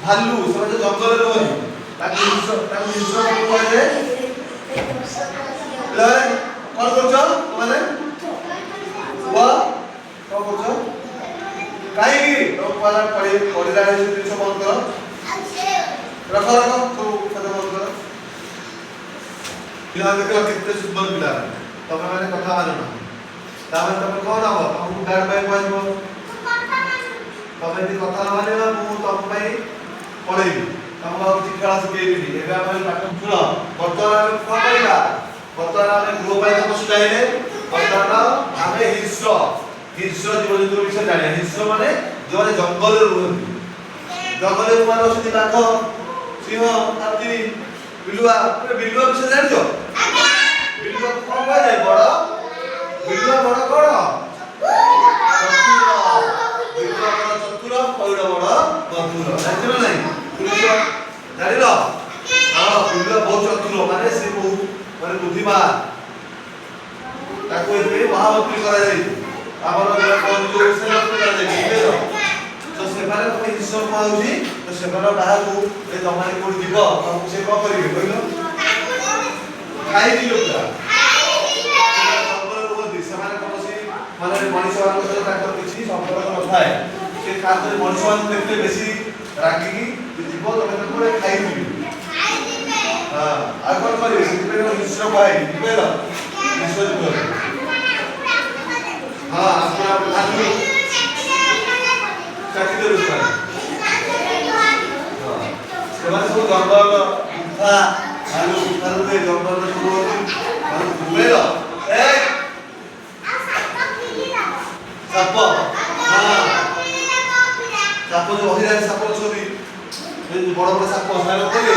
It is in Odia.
ଭାଲୁ ସେମାନେ ଜଙ୍ଗଲରେ ରୁହନ୍ତି ତାକୁ ହିଂସ୍ର କୁହାଯାଏ। ପିଲାମାନେ କଣ କରୁଛ ତୁମେ? କୁହ କଣ କରୁଛ? କାହିଁକି ତମ ପଢିଲା ଜିନିଷ ବନ୍ଦ କର, ରଖ ସବୁ କଥା ବନ୍ଦ କର। ପିଲାମାନେ ଦେଖିବ କେତେ ସୁନ୍ଦର ପିଲା, ତମେ ମାନେ କଥା ମାନୁନ, ତାମାନେ ତମେ କଣ ହବ? ତମକୁ ଗାର୍ଡ ପାଇଁ କୁହାଯିବ। ତମେ ଯଦି କଥା ନ ମାନିବ ମୁଁ ତମ ପାଇଁ ପଳେଇବି, ତମକୁ ଆଉ କିଛି ଖେଳ ଶିଖେଇବିନି। ଏବେ ଆମେ ପାଠ ଶୁଣ, ବର୍ତ୍ତମାନ ଆମେ କଣ କରିବା? ବର୍ତ୍ତମାନ ଆମେ ଗୃହ ପାଇଁ ବସି ଯାଇଲେ, ବର୍ତ୍ତମାନ ଆମେ ହିଂସ୍ର ଜୀବଜନ୍ତୁ ବିଷୟରେ ଜାଣିବା। ହିଂସ୍ର ମାନେ ଯେଉଁମାନେ ଜଙ୍ଗଲରେ ରୁହନ୍ତି, ଜଙ୍ଗଲରେ ମାନେ ଅଛନ୍ତି ବାଘ, ସିଂହ, ହାତୀ, ବିଲୁଆ। ବିଲୁଆ ବିଷୟରେ ଜାଣିଛ? ବିଲୁଆ କଣ କୁହାଯାଏ? ବଡ ବିଲୁଆ ବଡ କଣ? ବିଲୁଆ ବଡ ଚତୁର, ପଇଡ଼ ବଡ ବଧୁର। ଜାଣିଛ ନା ନାଇଁ? ଜାଣିଲ? ହଁ, ବିଲୁଆ ବହୁତ ଚତୁର, ମାନେ ସେ ବହୁତ ମାନେ ବୁଦ୍ଧିମାନ। ତାକୁ ଏବେ ମହାମନ୍ତ୍ରୀ କରାଯାଇଛି, ଆମର ସେନାପତି କରାଯାଇଛି। ତ ସେମାନେ ହିଂସ୍ର କୁହାଯାଉଛି। ତ ସେମାନେ କାହାକୁ ତମମାନେ କୋଉଠି ଯିବ ତମକୁ ସେ କଣ କରିବେ କହିଲ? ଖାଇଯିବେ ପୁରା। ସେମାନେ କୌଣସି ମାନେ ମଣିଷ ମାନଙ୍କ ସହିତ ତାଙ୍କର କିଛି ସମ୍ପର୍କ ନଥାଏ। ସେ ଖାସ ମଣିଷ ମାନଙ୍କୁ ଦେଖିଲେ ବେଶୀ ରାଗିକି ଯିବ, ତମେ ତାକୁ ଖାଇଯିବେ। ହଁ, ଆଉ କଣ କରିବେ? ସେଥିପାଇଁ ହିଂସ୍ର କୁହାଯାଇଛି। ବୁଝିପାରିଲ? ହିଂସ୍ର ଜୀବ। ହଁ, ଆପଣ ଭାଲୁ ଚାକିରି ସେମାନେ ସବୁ ଜଙ୍ଗଲ ଗୁମ୍ଫା, ଭାଲୁ ଗୁମ୍ଫାରେ ରୁହେ, ଜଙ୍ଗଲରେ ସବୁ ବୁଝିପାରିଲ? ସାପ, ହଁ, ସାପ ଯୋଉ ଅହିରାଜ ସାପ ଅଛନ୍ତି, ବଡ ବଡ ସାପ, ସେମାନେ କହିବେ